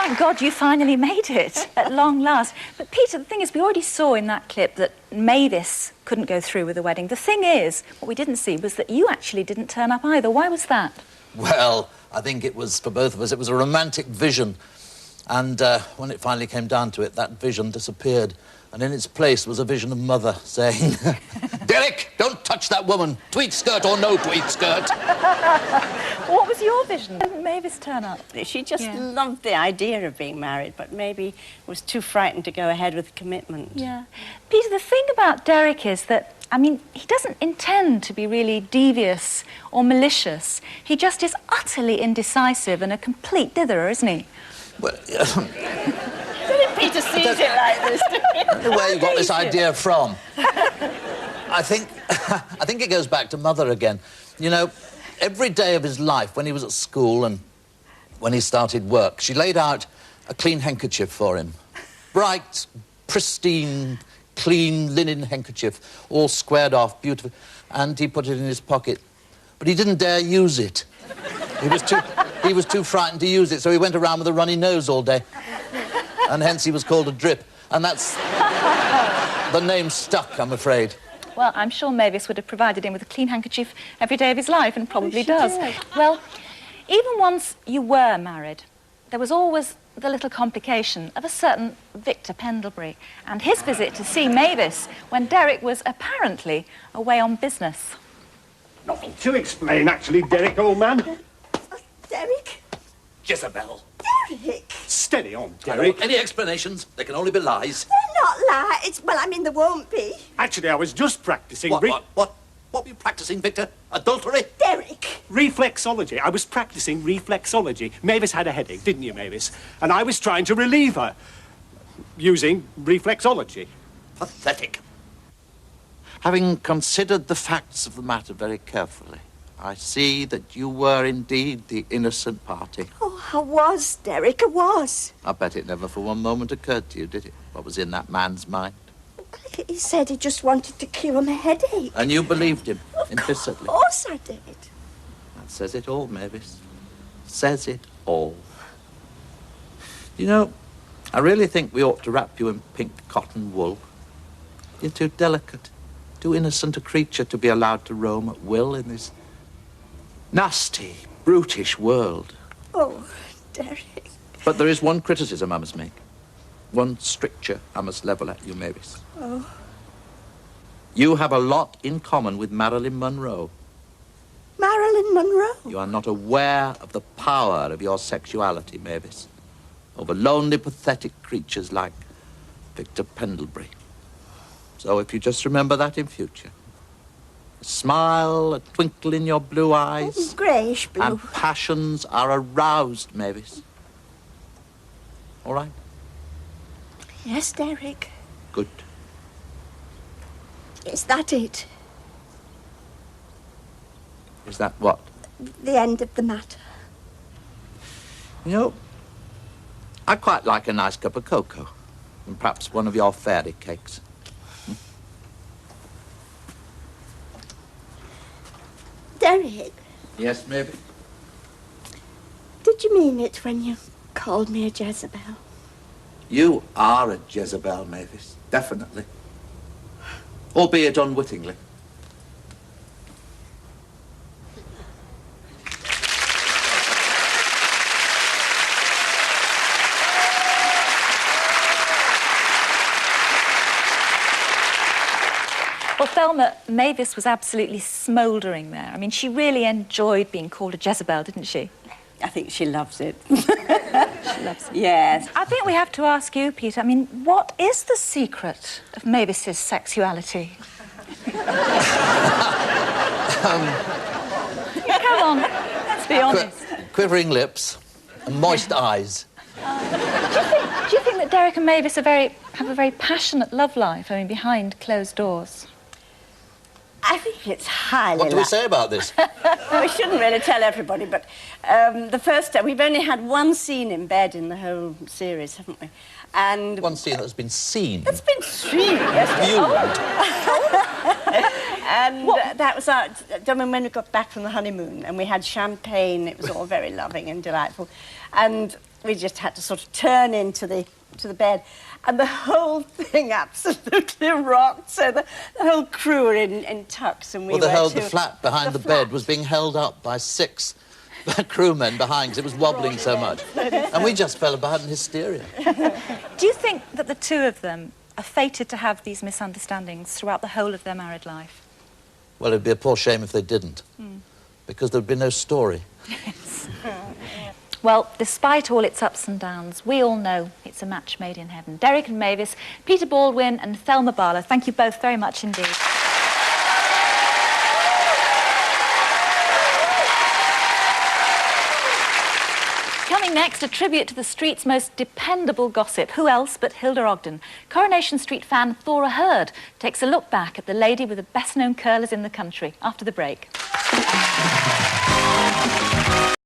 thank God you finally made it, at long last. But, Peter, the thing is, we already saw in that clip that Mavis couldn't go through with the wedding. The thing is, what we didn't see was that you actually didn't turn up either. Why was that? Well, I think it was, for both of us, it was a romantic vision. And when it finally came down to it, that vision disappeared. And in its place was a vision of Mother saying, Derek, don't touch that woman, tweed skirt or no tweed skirt. What was your vision? Didn't Mavis turn up? She just loved the idea of being married, but maybe was too frightened to go ahead with the commitment. Yeah. Peter, the thing about Derek is that, I mean, he doesn't intend to be really devious or malicious. He just is utterly indecisive and a complete ditherer, isn't he? Well, Peter sees it like this. I don't know where you got this idea from. I think it goes back to Mother again. You know, every day of his life, when he was at school and when he started work, she laid out a clean handkerchief for him. Bright, pristine, clean linen handkerchief, all squared off, beautiful. And he put it in his pocket. But he didn't dare use it. He was too frightened to use it, so he went around with a runny nose all day. And hence he was called a drip. And that's... the name stuck, I'm afraid. Well, I'm sure Mavis would have provided him with a clean handkerchief every day of his life, and probably does. Did. Well, even once you were married, there was always the little complication of a certain Victor Pendlebury and his visit to see Mavis when Derek was apparently away on business. Nothing to explain, actually, Derek, old man. Derek? Jezebel. Derek? Steady on, Derek. Any explanations? They can only be lies. They're not lies. Well, I mean, there won't be. Actually, I was just practising... What were you practising, Victor? Adultery? Derek! Reflexology. I was practising reflexology. Mavis had a headache, didn't you, Mavis? And I was trying to relieve her. Using reflexology. Pathetic. Having considered the facts of the matter very carefully, I see that you were indeed the innocent party. Oh, I was, Derek, I was. I bet it never for one moment occurred to you, did it? What was in that man's mind? He said he just wanted to cure my headache. And you believed him, implicitly. Of course I did. That says it all, Mavis. Says it all. You know, I really think we ought to wrap you in pink cotton wool. You're too delicate, too innocent a creature to be allowed to roam at will in this nasty, brutish world. Oh, Derek. But there is one criticism I must make. One stricture I must level at you, Mavis. Oh. You have a lot in common with Marilyn Monroe. Marilyn Monroe? You are not aware of the power of your sexuality, Mavis. Over lonely, pathetic creatures like Victor Pendlebury. So if you just remember that in future. A smile, a twinkle in your blue eyes. Greyish blue. And passions are aroused, Mavis. All right? Yes, Derek. Good. Is that it? Is that what? The end of the matter. You know, I quite like a nice cup of cocoa. And perhaps one of your fairy cakes. Derek. Yes, maybe. Did you mean it when you called me a Jezebel? You are a Jezebel, Mavis. Definitely. Albeit unwittingly. Well, Thelma, Mavis was absolutely smouldering there. I mean, she really enjoyed being called a Jezebel, didn't she? I think she loves it. She loves it. Yes. I think we have to ask you, Peter, I mean, what is the secret of Mavis's sexuality? Come on, let's be honest. Quivering lips and moist eyes. Do you think that Derek and Mavis have a very passionate love life, I mean, behind closed doors? I think it's highly... What do we say about this? We shouldn't really tell everybody, but the first time... We've only had one scene in bed in the whole series, haven't we? And... One scene that's been seen. It's been seen, yes. Viewed. And that was our... I mean, when we got back from the honeymoon and we had champagne, it was all very loving and delightful. And we just had to sort of turn into the bed. And the whole thing absolutely rocked. So the whole crew were in tux and we were the flat behind the bed was being held up by 6 crewmen behind because it was wobbling so much. And we just fell apart in hysteria. Do you think that the two of them are fated to have these misunderstandings throughout the whole of their married life? Well, it'd be a poor shame if they didn't, because there'd be no story. Yes. Well, despite all its ups and downs, we all know it's a match made in heaven. Derek and Mavis, Peter Baldwin and Thelma Barlow, thank you both very much indeed. Coming next, a tribute to the street's most dependable gossip. Who else but Hilda Ogden? Coronation Street fan Thora Hurd takes a look back at the lady with the best-known curlers in the country after the break.